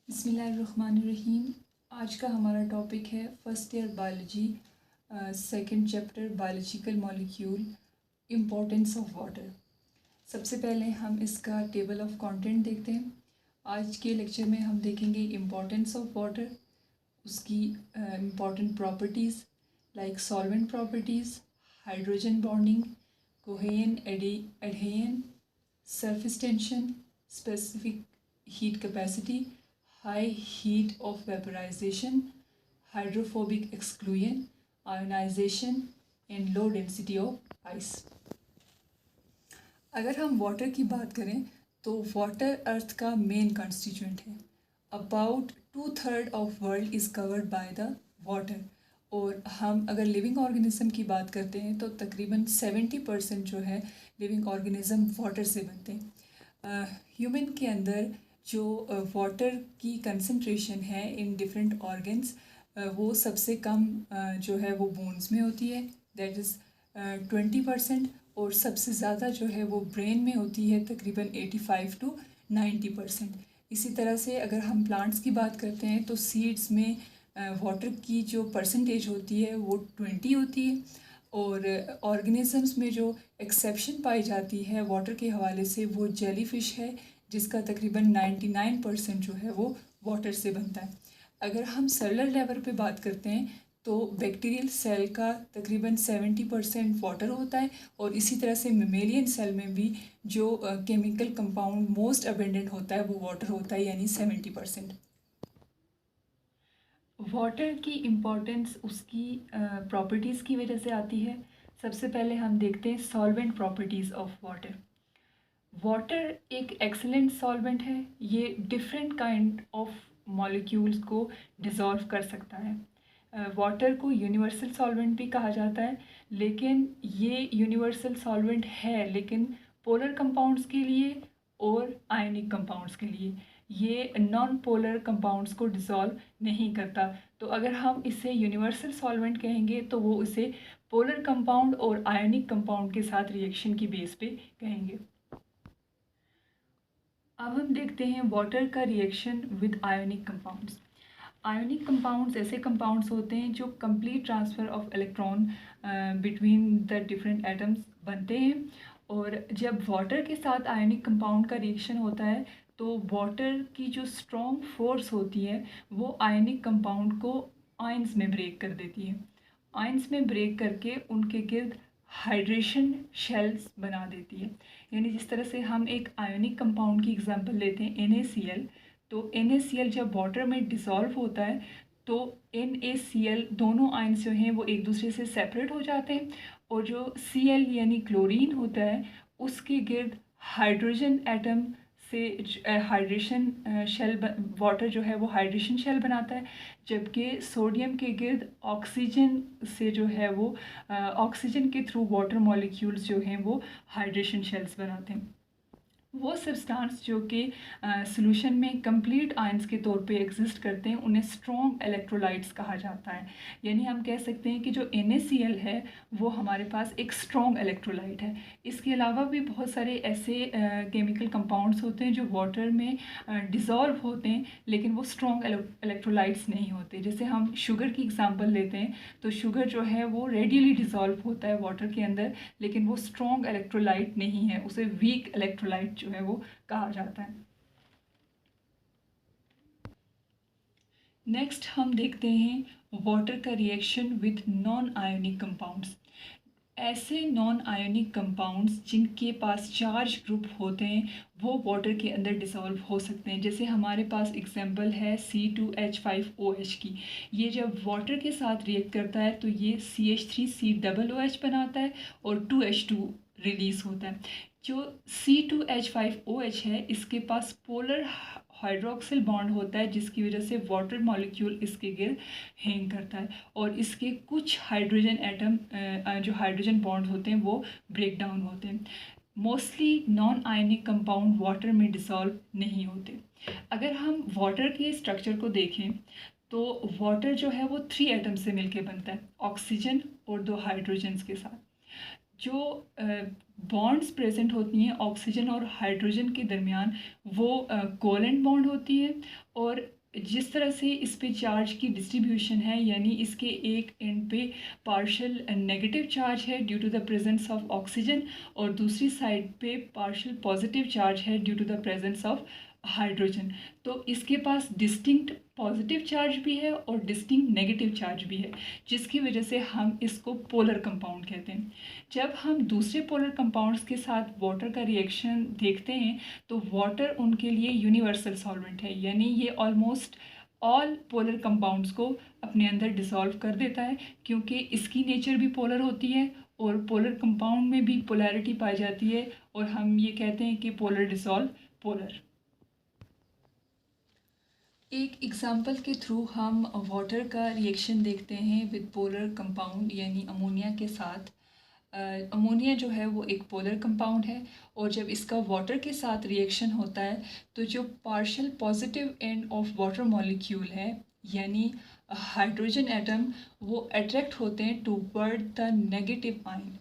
बिस्मिल्लाहिर्रहमानिर्रहीम। आज का हमारा टॉपिक है first year biology, second chapter biological molecule, importance of water. सबसे पहले हम इसका टेबल ऑफ कंटेंट देखते हैं। आज के लेक्चर में हम देखेंगे इम्पोर्टेंस ऑफ वाटर, उसकी important properties like solvent properties, hydrogen bonding, Cohen एडहेन, surface tension, specific heat capacity, high heat of vaporization, hydrophobic exclusion, ionization and low density of ice। अगर हम वाटर की बात करें तो वाटर अर्थ का मेन कॉन्स्टिट्यूएंट है। About 2/3 of world is covered by the water. और हम अगर लिविंग ऑर्गेनिज्म की बात करते हैं तो तकरीबन 70% जो है लिविंग ऑर्गेनिज्म वाटर से बनते हैं। ह्यूमन के अंदर जो वाटर की कंसंट्रेशन है इन डिफरेंट ऑर्गन्स, वो सबसे कम जो है वो बोन्स में होती है, दैट इज़ 20%। और सबसे ज़्यादा जो है वो ब्रेन में होती है, तकरीबन 85 to 90%। इसी तरह से अगर हम प्लांट्स की बात करते हैं तो सीड्स में वाटर की जो परसेंटेज होती है वो 20 होती है। और ऑर्गेनिजम्स में जो एक्सेप्शन पाई जाती है वाटर के हवाले से वो जेलीफिश है, जिसका तकरीबन 99% जो है वो वाटर से बनता है। अगर हम सेलुलर लेवल पे बात करते हैं तो बैक्टीरियल सेल का तकरीबन 70% वाटर होता है। और इसी तरह से मेमेलियन सेल में भी जो केमिकल कंपाउंड मोस्ट अबेंडेंट होता है वो वाटर होता है, यानी 70%। वाटर की इम्पोर्टेंस उसकी प्रॉपर्टीज़ की वजह से आती है। सबसे पहले हम देखते हैं solvent properties of water. Water एक एक्सीलेंट सॉल्वेंट है, ये डिफरेंट काइंड ऑफ मॉलिक्यूल्स को डिज़ोल्व कर सकता है। वाटर को यूनिवर्सल सॉल्वेंट भी कहा जाता है, लेकिन ये यूनिवर्सल सॉल्वेंट है लेकिन पोलर कंपाउंड्स के लिए और आयनिक कंपाउंड्स के लिए। ये नॉन पोलर कंपाउंड्स को डिज़ोल्व नहीं करता। तो अगर हम इसे यूनिवर्सल सॉल्वेंट कहेंगे तो वो इसे पोलर कंपाउंड और आयनिक कंपाउंड के साथ रिएक्शन की बेस पे कहेंगे। अब हम देखते हैं वाटर का reaction with ionic compounds. Ionic compounds ऐसे कंपाउंड्स होते हैं जो complete transfer of electron between the different atoms बनते हैं। और जब वाटर के साथ आयोनिक कंपाउंड का रिएक्शन होता है तो वाटर की जो स्ट्रॉन्ग फोर्स होती है वो आयोनिक कंपाउंड को आयंस में ब्रेक कर देती है। आयंस में ब्रेक करके उनके गिर्द हाइड्रेशन शेल्स बना देती है। यानी जिस तरह से हम एक आयोनिक कंपाउंड की एग्जांपल लेते हैं NaCl, तो NaCl जब वाटर में डिसॉल्व होता है तो NaCl दोनों आयंस जो हैं वो एक दूसरे से सेपरेट हो जाते हैं। और जो Cl यानी क्लोरीन होता है उसके गिर्द हाइड्रोजन एटम से हाइड्रेशन शेल वाटर जो है वो हाइड्रेशन शेल बनाता है, जबकि सोडियम के गिर्द ऑक्सीजन से जो है वो ऑक्सीजन के थ्रू वाटर मॉलिक्यूल्स जो हैं वो हाइड्रेशन शेल्स बनाते हैं। वो सब्सटेंस जो कि सॉल्यूशन में कंप्लीट आयंस के तौर पे एग्जिस्ट करते हैं उन्हें स्ट्रॉन्ग इलेक्ट्रोलाइट्स कहा जाता है। यानी हम कह सकते हैं कि जो NaCl है वो हमारे पास एक स्ट्रॉन्ग इलेक्ट्रोलाइट है। इसके अलावा भी बहुत सारे ऐसे केमिकल कंपाउंड्स होते हैं जो वाटर में डिज़ोल्व होते हैं लेकिन वो स्ट्रॉन्ग इलेक्ट्रोलाइट्स नहीं होते। जैसे हम शुगर की एग्जांपल लेते हैं तो शुगर जो है वो रेडियली डिज़ोल्व होता है वाटर के अंदर, लेकिन वो स्ट्रॉन्ग इलेक्ट्रोलाइट नहीं है, उसे वीक इलेक्ट्रोलाइट जो है वो कहा जाता है। नेक्स्ट हम देखते हैं वाटर का reaction with non ionic compounds. ऐसे नॉन आयोनिक कंपाउंड्स जिनके पास चार्ज ग्रुप होते हैं वो वाटर के अंदर डिसॉल्व हो सकते हैं। जैसे हमारे पास एग्जांपल है C2H5OH की। ये जब वाटर के साथ रिएक्ट करता है तो ये CH3COOH बनाता है और 2H2 रिलीज़ होता है। जो C2H5OH है इसके पास पोलर हाइड्रोक्सिल बॉन्ड होता है जिसकी वजह से वाटर मॉलिक्यूल इसके गिर्द हैंग करता है और इसके कुछ हाइड्रोजन एटम जो हाइड्रोजन बॉन्ड होते हैं वो ब्रेक डाउन होते हैं। Mostly non ionic compound water में डिसॉल्व नहीं होते। अगर हम वाटर के स्ट्रक्चर को देखें तो वाटर जो है वो 3 एटम से मिलके बनता है, ऑक्सीजन और 2 हाइड्रोजन्स के साथ। जो बॉन्ड्स प्रेजेंट होती हैं ऑक्सीजन और हाइड्रोजन के दरमियान, वो कोवेलेंट बॉन्ड होती है। और जिस तरह से इस पे चार्ज की डिस्ट्रीब्यूशन है, यानी इसके एक एंड पे पार्शियल नेगेटिव चार्ज है due to the presence of oxygen, और दूसरी साइड पे पार्शियल पॉजिटिव चार्ज है due to the presence of hydrogen. तो इसके पास डिस्टिंक्ट पॉजिटिव चार्ज भी है और डिस्टिंक्ट नेगेटिव चार्ज भी है, जिसकी वजह से हम इसको पोलर कंपाउंड कहते हैं। जब हम दूसरे पोलर कंपाउंड्स के साथ वाटर का रिएक्शन देखते हैं, तो वाटर उनके लिए यूनिवर्सल सॉल्वेंट है, यानी ये ऑलमोस्ट ऑल पोलर कंपाउंड्स को अपने अंदर डिसॉल्व कर देता है, क्योंकि इसकी नेचर भी पोलर होती है और पोलर कंपाउंड में भी पोलैरिटी पाई जाती है, और हम ये कहते हैं कि पोलर डिसॉल्व पोलर। एक एग्जाम्पल के थ्रू हम वाटर का रिएक्शन देखते हैं विद पोलर कंपाउंड, यानी अमोनिया के साथ। अमोनिया जो है वो एक पोलर कंपाउंड है, और जब इसका वाटर के साथ रिएक्शन होता है, तो जो partial positive end of water molecule है, यानी हाइड्रोजन एटम, वो अट्रैक्ट होते हैं टूवर्ड द नेगेटिव आयन,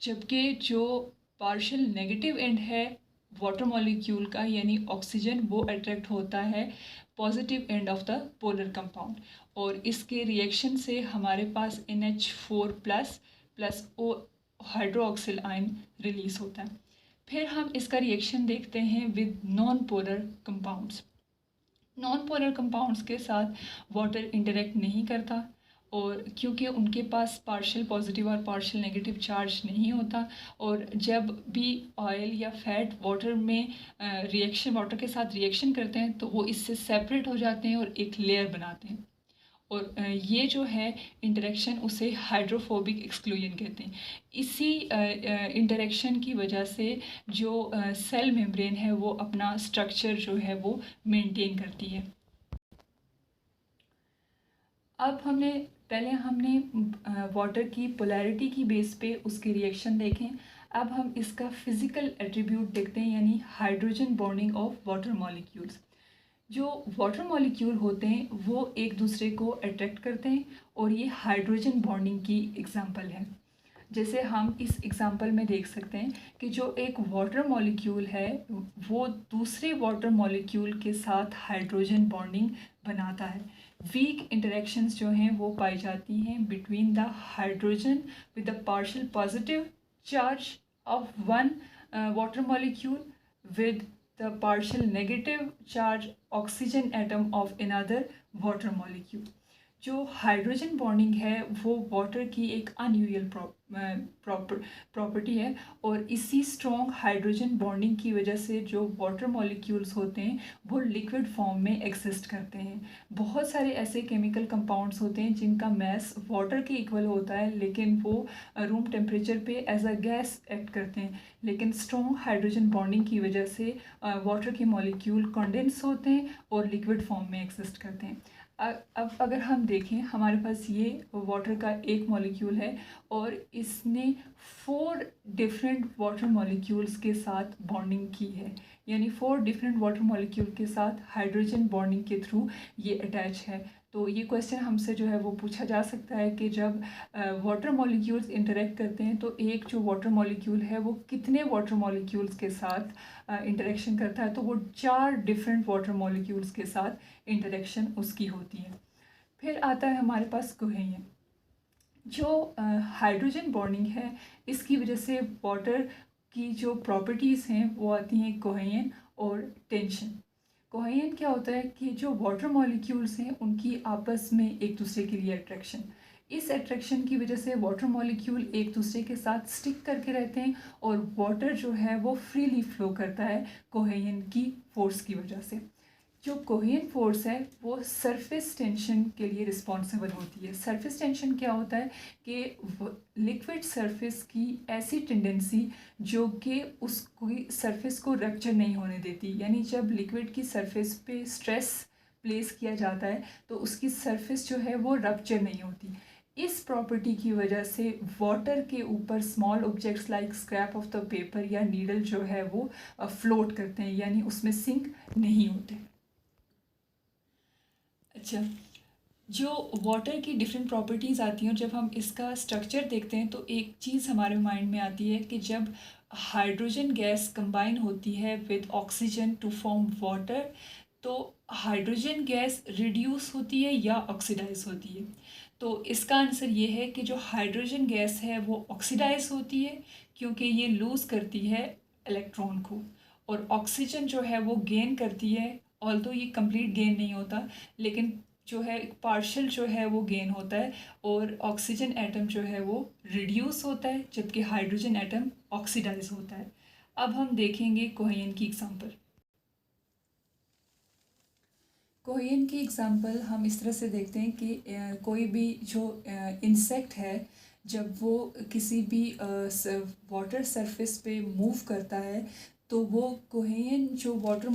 जबकि जो पार्शियल नेगेटिव एंड है वाटर मॉलिक्यूल का, यानी ऑक्सीजन, वो अट्रैक्ट होता है positive end of the polar compound. और इसके रिएक्शन से हमारे पास NH4 plus O hydroxyl ion release होता है। फिर हम इसका रिएक्शन देखते हैं with non polar compounds. Non polar compounds के साथ वाटर इंटरेक्ट नहीं करता, और क्योंकि उनके पास पार्शियल पॉजिटिव और पार्शियल नेगेटिव चार्ज नहीं होता, और जब भी ऑयल या फैट वाटर में वाटर के साथ रिएक्शन करते हैं, तो वो इससे सेपरेट हो जाते हैं और एक लेयर बनाते हैं। और ये जो है इंटरेक्शन, उसे हाइड्रोफोबिक एक्सक्लूजन कहते हैं। इसी इंटरेक्शन की वजह से जो सेल मेम्ब्रेन है वो अपना स्ट्रक्चर जो है वो मेंटेन करती है। अब हमने वाटर की पोलैरिटी की बेस पे उसके रिएक्शन देखें। अब हम इसका फिज़िकल एट्रीब्यूट देखते हैं, यानी hydrogen bonding of water molecules. जो वाटर मॉलिक्यूल होते हैं वो एक दूसरे को अट्रैक्ट करते हैं, और ये हाइड्रोजन बॉन्डिंग की एग्जांपल है। जैसे हम इस एग्जांपल में देख सकते हैं कि जो एक वाटर मॉलिक्यूल है वो दूसरे वाटर मॉलिक्यूल के साथ हाइड्रोजन बॉन्डिंग बनाता है। वीक इंटरेक्शंस जो हैं वो पाई जाती हैं between the hydrogen with the partial positive charge of one water molecule with the partial negative charge oxygen atom of another water molecule। जो हाइड्रोजन बॉन्डिंग है वो वाटर की एक अनयूजुअल प्रॉपर्टी है, और इसी स्ट्रॉन्ग हाइड्रोजन बॉन्डिंग की वजह से जो वाटर मॉलिक्यूल्स होते हैं वो लिक्विड फॉर्म में एग्जिस्ट करते हैं। बहुत सारे ऐसे केमिकल कंपाउंड्स होते हैं जिनका मैस वाटर के इक्वल होता है, लेकिन वो रूम टेम्परेचर पे एज अ गैस एक्ट करते हैं, लेकिन स्ट्रॉन्ग हाइड्रोजन बॉन्डिंग की वजह से वाटर के मॉलिक्यूल कंडेंस होते हैं और लिक्विड फॉर्म में एग्जिस्ट करते हैं। अब अगर हम देखें, हमारे पास ये वाटर का एक मॉलिक्यूल है और इसने 4 डिफरेंट वाटर मॉलिक्यूल्स के साथ बॉन्डिंग की है, यानी 4 डिफरेंट वाटर मॉलिक्यूल के साथ हाइड्रोजन बॉन्डिंग के थ्रू ये अटैच है। तो ये क्वेश्चन हमसे जो है वो पूछा जा सकता है कि जब वाटर मॉलिक्यूल्स इंटरेक्ट करते हैं तो एक जो वाटर मॉलिक्यूल है वो कितने वाटर मॉलिक्यूल्स के साथ इंटरेक्शन करता है, तो वो 4 डिफरेंट वाटर मॉलिक्यूल्स के साथ इंटरेक्शन उसकी होती है। फिर आता है हमारे पास कोहेन। जो हाइड्रोजन बॉन्डिंग है इसकी वजह से वाटर की जो प्रॉपर्टीज़ हैं वो आती हैं कोहेन और टेंशन। कोहेन क्या होता है कि जो वाटर मॉलिक्यूल्स हैं उनकी आपस में एक दूसरे के लिए अट्रैक्शन, इस अट्रैक्शन की वजह से वाटर मॉलिक्यूल एक दूसरे के साथ स्टिक करके रहते हैं और वाटर जो है वो फ्रीली फ्लो करता है कोहेन की फोर्स की वजह से। जो कोहेन फोर्स है वो सरफेस टेंशन के लिए रिस्पॉन्सिबल होती है। सरफेस टेंशन क्या होता है कि लिक्विड सरफेस की ऐसी टेंडेंसी जो कि उसकी सरफेस को रप्चर नहीं होने देती, यानी जब लिक्विड की सरफेस पे स्ट्रेस प्लेस किया जाता है तो उसकी सरफेस जो है वो रप्चर नहीं होती। इस प्रॉपर्टी की वजह से वाटर के ऊपर small objects like scrap of the paper या नीडल जो है वो फ्लोट करते हैं, यानी उसमें सिंक नहीं होते। अच्छा, जो वाटर की डिफरेंट प्रॉपर्टीज़ आती हैं और जब हम इसका स्ट्रक्चर देखते हैं तो एक चीज़ हमारे माइंड में आती है कि जब हाइड्रोजन गैस कंबाइन होती है with oxygen to form water, तो हाइड्रोजन गैस रिड्यूस होती है या ऑक्सीडाइज होती है। तो इसका आंसर ये है कि जो हाइड्रोजन गैस है वो ऑक्सीडाइज होती है, क्योंकि ये लूज़ करती है इलेक्ट्रॉन को, और ऑक्सीजन जो है वो गेन करती है। ऑल्दो ये कंप्लीट गेन नहीं होता, लेकिन जो है एक पार्शियल जो है वो गेन होता है, और ऑक्सीजन एटम जो है वो रिड्यूस होता है, जबकि हाइड्रोजन एटम ऑक्सीडाइज होता है। अब हम देखेंगे कोहेन की एग्जांपल। कोहेन की एग्जांपल हम इस तरह से देखते हैं कि कोई भी जो इंसेक्ट है, जब वो किसी भी वाटर सरफेस पे मूव करता है, तो वो कोहेन जो वाटर